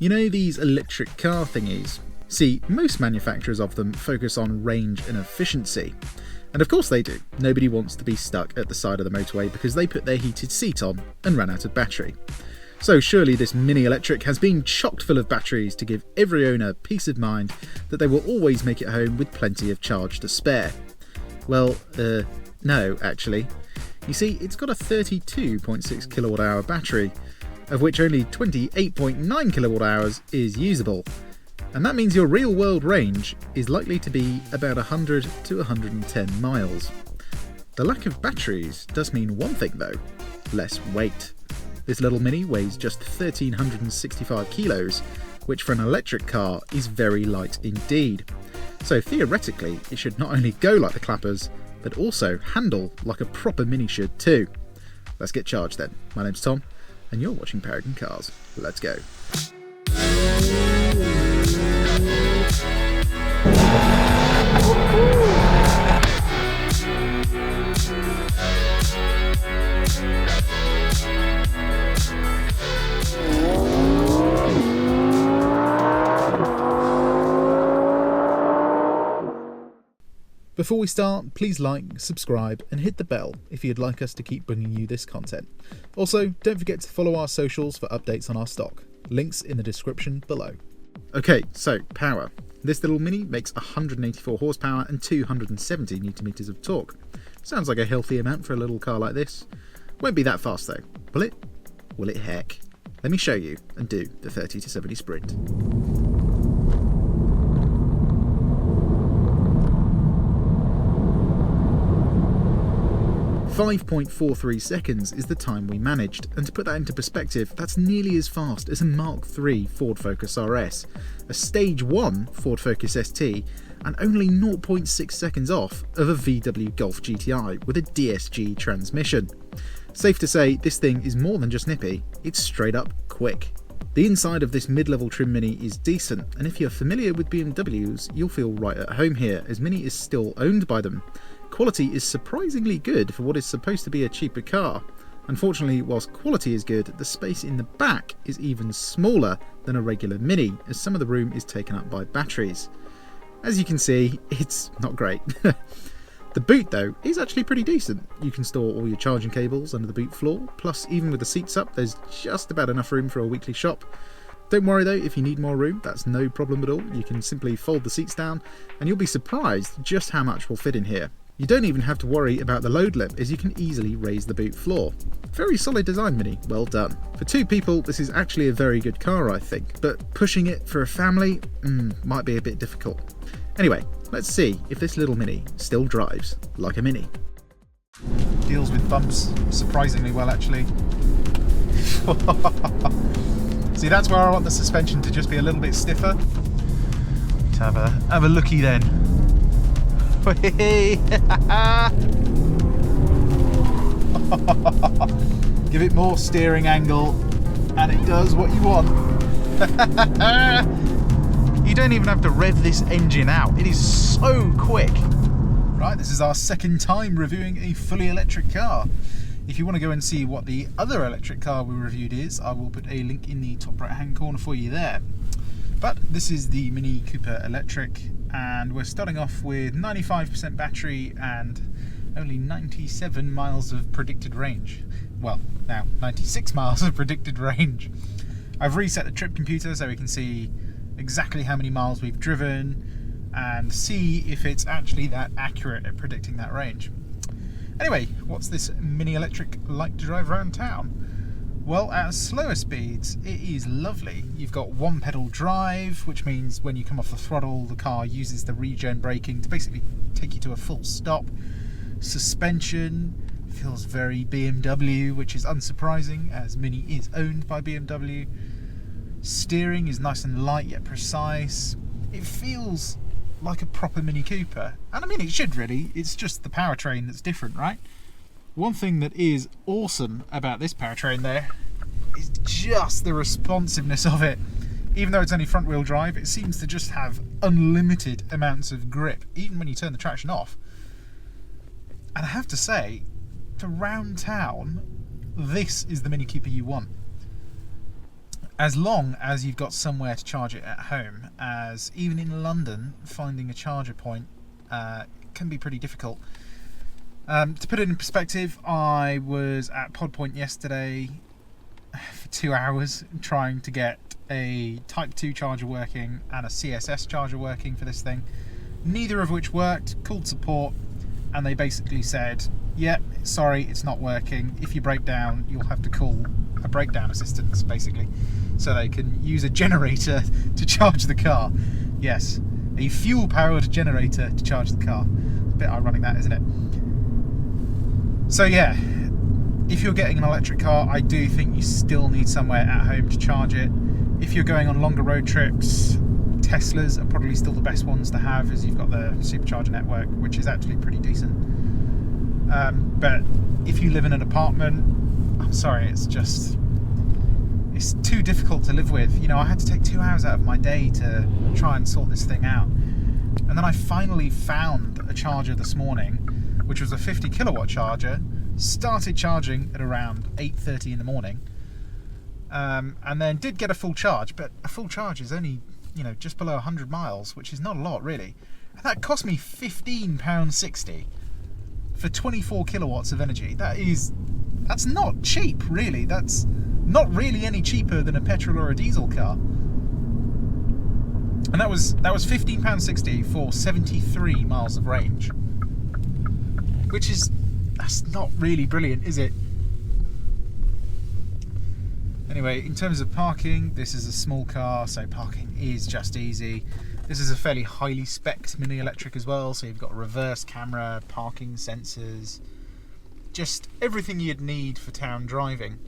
You know these electric car thingies? See, most manufacturers of them focus on range and efficiency. And of course they do. Nobody wants to be stuck at the side of the motorway because they put their heated seat on and ran out of battery. So surely this Mini Electric has been chocked full of batteries to give every owner peace of mind that they will always make it home with plenty of charge to spare. Well, no, actually. You see, it's got a 32.6 kilowatt hour battery, of which only 28.9 kilowatt hours is usable. And that means your real world range is likely to be about 100 to 110 miles. The lack of batteries does mean one thing though, less weight. This little Mini weighs just 1,365 kilos, which for an electric car is very light indeed. So theoretically, it should not only go like the clappers, but also handle like a proper Mini should too. Let's get charged then. My name's Tom, and you're watching Paragon Cars. Let's go. Before we start, please like, subscribe and hit the bell if you'd like us to keep bringing you this content. Also, don't forget to follow our socials for updates on our stock. Links in the description below. Okay, so power. This little Mini makes 184 horsepower and 270 Newton meters of torque. Sounds like a healthy amount for a little car like this. Won't be that fast though, will it? Will it heck? Let me show you and do the 30 to 70 sprint. 5.43 seconds is the time we managed, and to put that into perspective, that's nearly as fast as a Mark III Ford Focus RS, a Stage 1 Ford Focus ST, and only 0.6 seconds off of a VW Golf GTI with a DSG transmission. Safe to say, this thing is more than just nippy, it's straight up quick. The inside of this mid-level trim Mini is decent, and if you're familiar with BMWs, you'll feel right at home here, as Mini is still owned by them. Quality is surprisingly good for what is supposed to be a cheaper car. Unfortunately, whilst quality is good, the space in the back is even smaller than a regular Mini, as some of the room is taken up by batteries. As you can see, it's not great. The boot though is actually pretty decent. You can store all your charging cables under the boot floor, plus even with the seats up there's just about enough room for a weekly shop. Don't worry though, if you need more room, that's no problem at all. You can simply fold the seats down and you'll be surprised just how much will fit in here. You don't even have to worry about the load lip, as you can easily raise the boot floor. Very solid design Mini, well done. For two people this is actually a very good car I think, but pushing it for a family might be a bit difficult. Anyway, let's see if this little Mini still drives like a Mini. Deals with bumps surprisingly well actually. See, that's where I want the suspension to just be a little bit stiffer. To have a looky then. Give it more steering angle and it does what you want. You don't even have to rev this engine out, it is so quick. Right, this is our second time reviewing a fully electric car. If you want to go and see what the other electric car we reviewed is, I will put a link in the top right hand corner for you there. But this is the Mini Cooper Electric, and we're starting off with 95% battery and only 97 miles of predicted range. Well, now 96 miles of predicted range. I've reset the trip computer so we can see exactly how many miles we've driven and see if it's actually that accurate at predicting that range. Anyway, what's this Mini Electric like to drive around town? Well, at slower speeds, it is lovely. You've got one pedal drive, which means when you come off the throttle, the car uses the regen braking to basically take you to a full stop. Suspension feels very BMW, which is unsurprising as Mini is owned by BMW. Steering is nice and light yet precise. It feels like a proper Mini Cooper. And I mean, it should really. It's just the powertrain that's different, right? One thing that is awesome about this powertrain there is just the responsiveness of it. Even though it's only front wheel drive, it seems to just have unlimited amounts of grip, even when you turn the traction off. And I have to say, for round town, this is the Mini Cooper you want. as long as you've got somewhere to charge it at home, as even in London, finding a charger point can be pretty difficult. To put it in perspective, I was at Pod Point yesterday for 2 hours trying to get a Type 2 charger working and a CSS charger working for this thing, neither of which worked. Called support and they basically said, yep, sorry, it's not working. If you break down, you'll have to call a breakdown assistance, basically, so they can use a generator to charge the car. Yes, a fuel-powered generator to charge the car. A bit ironic, that, isn't it? So yeah, if you're getting an electric car, I do think you still need somewhere at home to charge it. If you're going on longer road trips, Teslas are probably still the best ones to have, as you've got the supercharger network, which is actually pretty decent. But if you live in an apartment, I'm sorry, it's too difficult to live with. You know, I had to take 2 hours out of my day to try and sort this thing out. And then I finally found a charger this morning, which was a 50 kilowatt charger, started charging at around 8:30 in the morning, and then did get a full charge, but a full charge is only, you know, just below 100 miles, which is not a lot, really. And that cost me £15.60 for 24 kilowatts of energy. That's not cheap, really. That's not really any cheaper than a petrol or a diesel car. And that was £15.60 for 73 miles of range, that's not really brilliant, is it? Anyway, in terms of parking, this is a small car, so parking is just easy. This is a fairly highly spec'd mini electric as well, so you've got a reverse camera, parking sensors, just everything you'd need for town driving.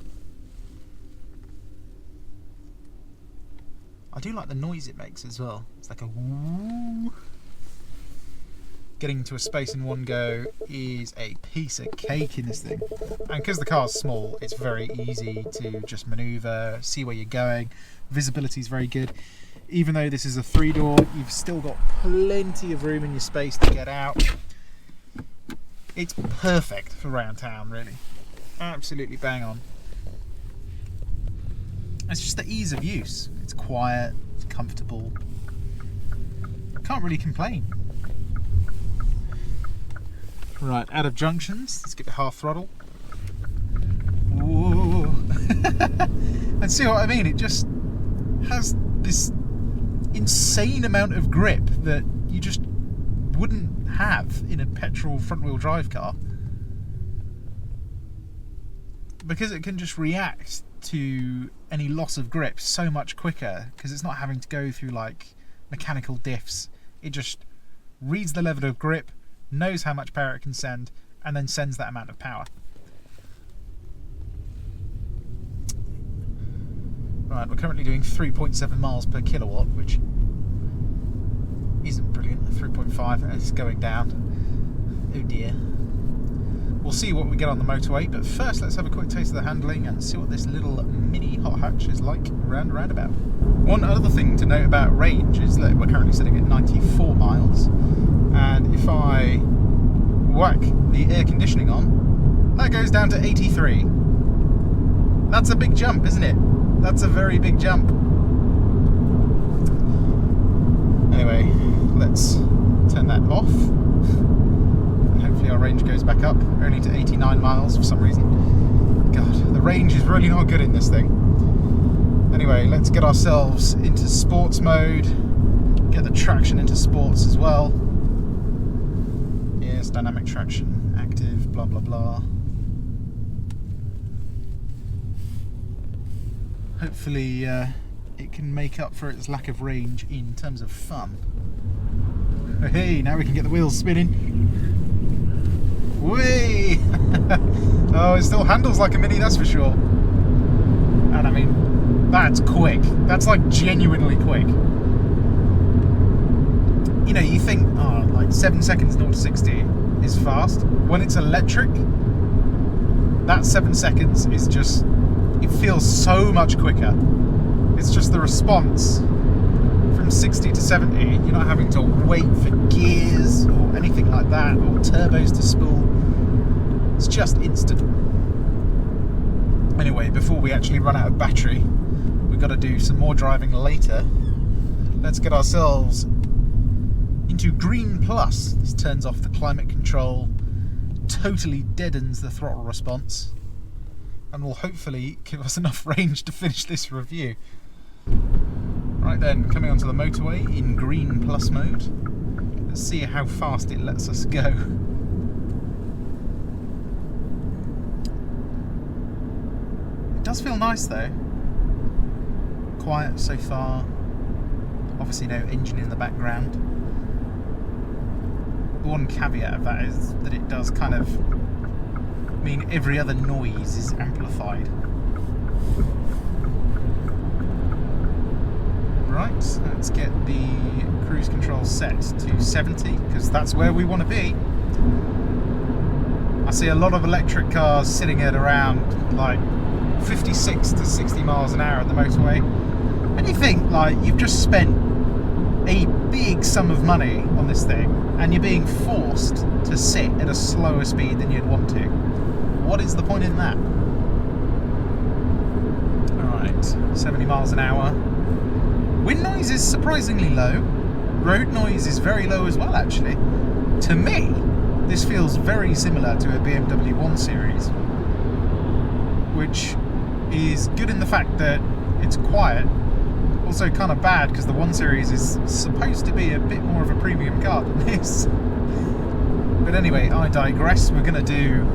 I do like the noise it makes as well. It's like a woo. Getting into a space in one go is a piece of cake in this thing. And because the car's small, it's very easy to just manoeuvre, see where you're going. Visibility is very good. Even though this is a 3-door, you've still got plenty of room in your space to get out. It's perfect for around town, really. Absolutely bang on. It's just the ease of use. It's quiet, it's comfortable. Can't really complain. Right, out of junctions, let's get the half throttle. Whoa. And see what I mean? It just has this insane amount of grip that you just wouldn't have in a petrol front-wheel drive car, because it can just react to any loss of grip so much quicker, because it's not having to go through like mechanical diffs. It just reads the level of grip, knows how much power it can send, and then sends that amount of power. Right, we're currently doing 3.7 miles per kilowatt, which isn't brilliant. 3.5, and it's going down. Oh dear. We'll see what we get on the motorway, but first let's have a quick taste of the handling and see what this little mini hot hatch is like round about. One other thing to note about range is that we're currently sitting at 94 miles, and if I whack the air conditioning on, that goes down to 83. That's a big jump, isn't it? That's a very big jump. Anyway, let's turn that off. And hopefully our range goes back up, only to 89 miles for some reason. God, the range is really not good in this thing. Anyway, let's get ourselves into sports mode, get the traction into sports as well. Yes, dynamic traction, active, blah blah blah. Hopefully it can make up for its lack of range in terms of fun. Hey, now we can get the wheels spinning. Whee! Oh, it still handles like a Mini, that's for sure. And I mean, that's quick. That's like genuinely quick. You know, you think, oh, like 7 seconds 0 to 60 is fast. When it's electric, that 7 seconds is just, it feels so much quicker. It's just the response from 60 to 70. You're not having to wait for gears or anything like that, or turbos to spool. It's just instant. Anyway, before we actually run out of battery, we've got to do some more driving later. Let's get ourselves into Green Plus. This turns off the climate control, totally deadens the throttle response, and will hopefully give us enough range to finish this review. Right then, coming onto the motorway in Green Plus mode. Let's see how fast it lets us go. It does feel nice though. Quiet so far. Obviously no engine in the background. The one caveat of that is that it does kind of mean every other noise is amplified. Right, let's get the cruise control set to 70, because that's where we want to be. I see a lot of electric cars sitting at around like 56 to 60 miles an hour at the motorway. And you think, like, you've just spent a big sum of money on this thing, and you're being forced to sit at a slower speed than you'd want to. What is the point in that? Alright, 70 miles an hour. Wind noise is surprisingly low. Road noise is very low as well, actually. To me, this feels very similar to a BMW 1 Series, which is good in the fact that it's quiet. Also kind of bad because the 1 Series is supposed to be a bit more of a premium car than this. But anyway, I digress. We're going to do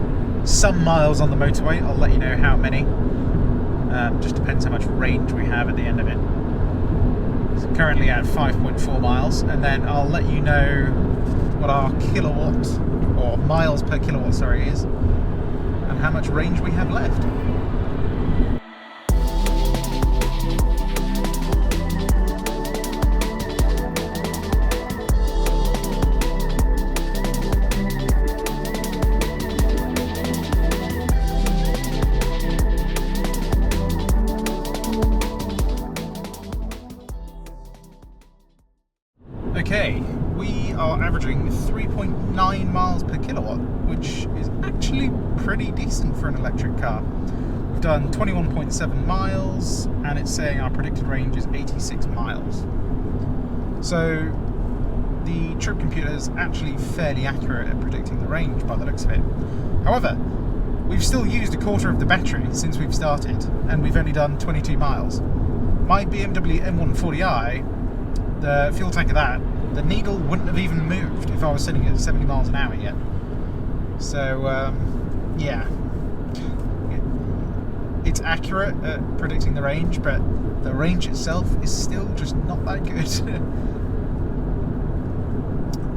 some miles on the motorway. I'll let you know how many. Just depends how much range we have at the end of it. So currently at 5.4 miles, and then I'll let you know what our kilowatt, or miles per kilowatt, sorry, is, and how much range we have left. Okay, we are averaging 3.9 miles per kilowatt, which is actually pretty decent for an electric car. We've done 21.7 miles, and it's saying our predicted range is 86 miles. So the trip computer is actually fairly accurate at predicting the range by the looks of it. However, we've still used a quarter of the battery since we've started, and we've only done 22 miles. My BMW M140i, the fuel tank of that, the needle wouldn't have even moved if I was sitting at 70 miles an hour yet. So, yeah. It's accurate at predicting the range, but the range itself is still just not that good.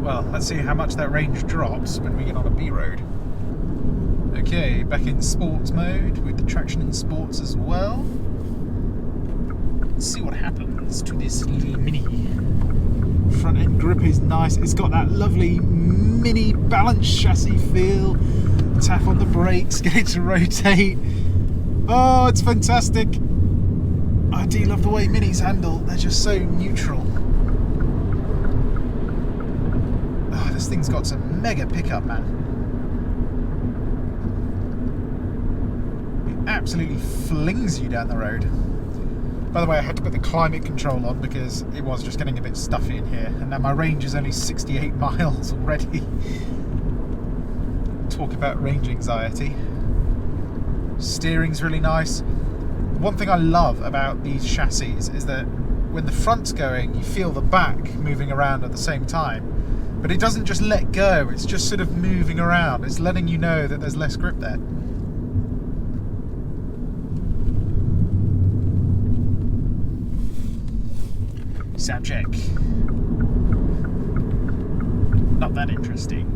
Well, let's see how much that range drops when we get on a B road. Okay, back in sports mode with the traction in sports as well. Let's see what happens to this little Mini. Front end grip is nice. It's got that lovely Mini balanced chassis feel. Tap on the brakes, get it to rotate. Oh, it's fantastic. I do love the way Minis handle. They're just so neutral. Oh, this thing's got some mega pickup, man. It absolutely flings you down the road. By the way, I had to put the climate control on because it was just getting a bit stuffy in here, and now my range is only 68 miles already. Talk about range anxiety. Steering's really nice. One thing I love about these chassis is that when the front's going, you feel the back moving around at the same time. But it doesn't just let go, it's just sort of moving around. It's letting you know that there's less grip there. Sound check. Not that interesting.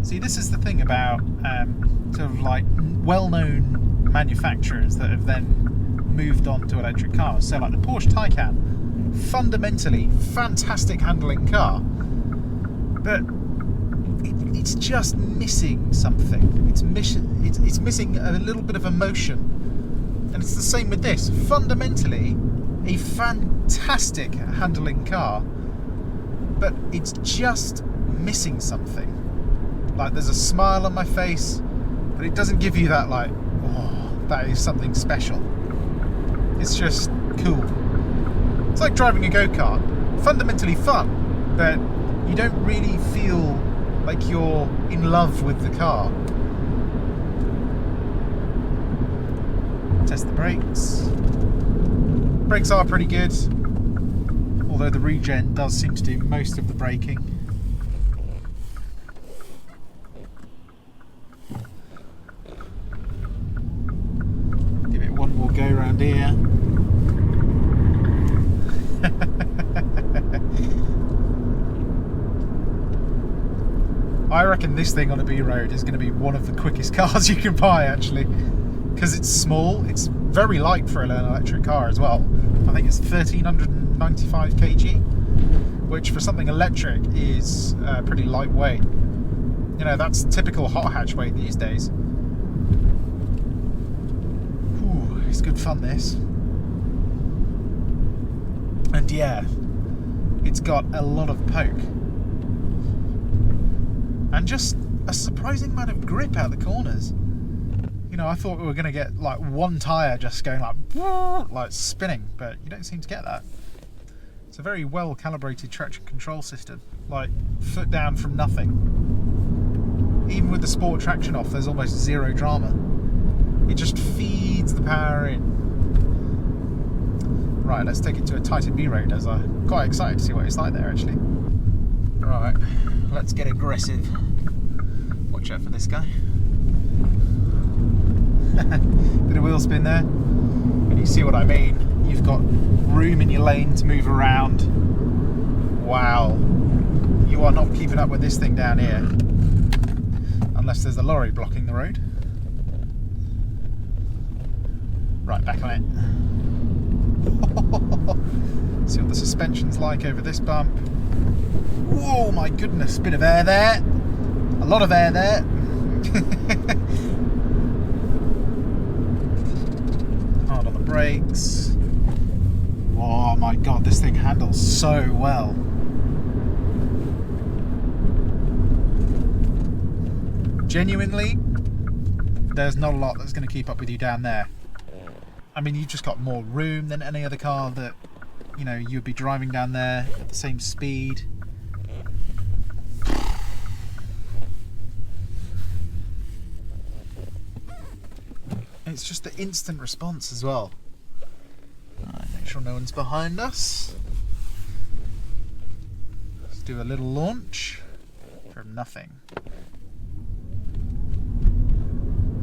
See, this is the thing about sort of like well-known manufacturers that have then moved on to electric cars. So like the Porsche Taycan, fundamentally fantastic handling car, but it's just missing something. It's missing a little bit of emotion. And it's the same with this. Fundamentally, a fantastic handling car, but it's just I'm missing something. Like, there's a smile on my face, but it doesn't give you that, like, oh, that is something special. It's just cool. It's like driving a go-kart. Fundamentally fun, but you don't really feel like you're in love with the car. Test the brakes. Brakes are pretty good, although the regen does seem to do most of the braking. Give it one more go around here. I reckon this thing on a B road is going to be one of the quickest cars you can buy, actually, because it's small. It's very light for an electric car as well. I think it's 1395 kg, which for something electric is pretty lightweight. You know, that's typical hot hatch weight these days. Ooh, it's good fun, this. And yeah, it's got a lot of poke. And just a surprising amount of grip out the corners. You know, I thought we were going to get like one tyre just going like spinning, but you don't seem to get that. It's a very well calibrated traction control system, like foot down from nothing. Even with the sport traction off, there's almost zero drama. It just feeds the power in. Right, let's take it to a tighter B road, as I'm quite excited to see what it's like there actually. Right, let's get aggressive. Watch out for this guy. Bit of wheel spin there. And you see what I mean. You've got room in your lane to move around. Wow. You are not keeping up with this thing down here. Unless there's a lorry blocking the road. Right, back on it. See what the suspension's like over this bump. Whoa, my goodness, bit of air there. A lot of air there. Hard on the brakes. Oh my god, this thing handles so well. Genuinely, there's not a lot that's going to keep up with you down there. I mean, you've just got more room than any other car that, you know, you'd be driving down there at the same speed. It's just the instant response as well. Alright, make sure no one's behind us. Let's do a little launch from nothing.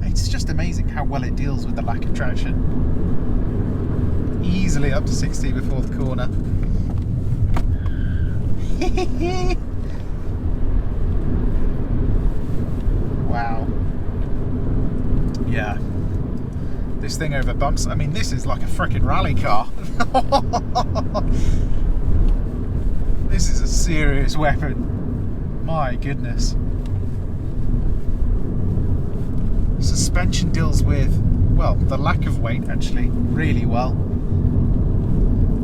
It's just amazing how well it deals with the lack of traction. Easily up to 60 before the corner. Wow. Yeah. This thing over bumps, I mean, this is like a frickin' rally car. This is a serious weapon. My goodness. Suspension deals with, well, the lack of weight actually really well.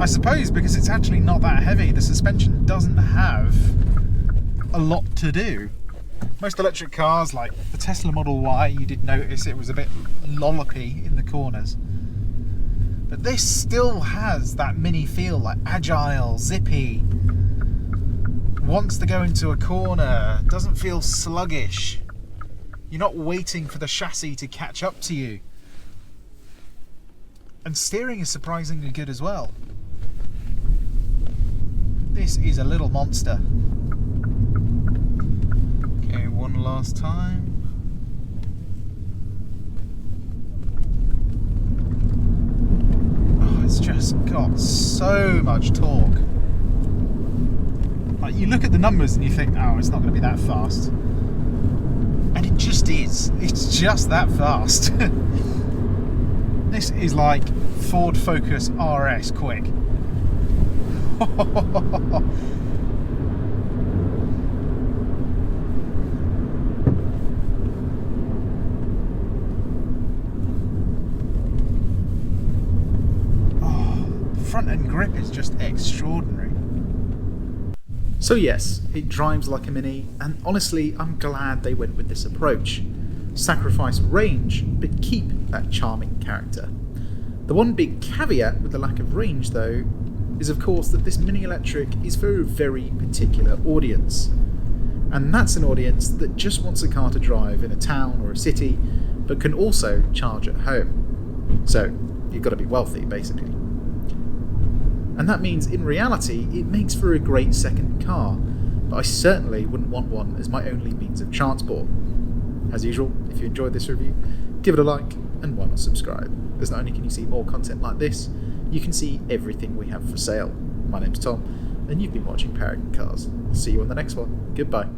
I suppose because it's actually not that heavy, the suspension doesn't have a lot to do. Most electric cars, like the Tesla Model Y, you did notice it was a bit lollopy in the corners. But this still has that mini feel, like agile, zippy. Wants to go into a corner, doesn't feel sluggish. You're not waiting for the chassis to catch up to you. And steering is surprisingly good as well. This is a little monster. Okay, one last time. Oh, it's just got so much torque. Like, you look at the numbers and you think, oh, it's not going to be that fast. And it just is. It's just that fast. This is like Ford Focus RS quick. Oh, front end grip is just extraordinary. So yes, it drives like a Mini, and honestly I'm glad they went with this approach. Sacrifice range, but keep that charming character. The one big caveat with the lack of range though is of course that this Mini Electric is for a very particular audience. And that's an audience that just wants a car to drive in a town or a city, but can also charge at home. So you've got to be wealthy basically. And that means in reality it makes for a great second car, but I certainly wouldn't want one as my only means of transport. As usual, if you enjoyed this review, give it a like and why not subscribe, as not only can you see more content like this, you can see everything we have for sale. My name's Tom, and you've been watching Paragon Cars. See you on the next one. Goodbye.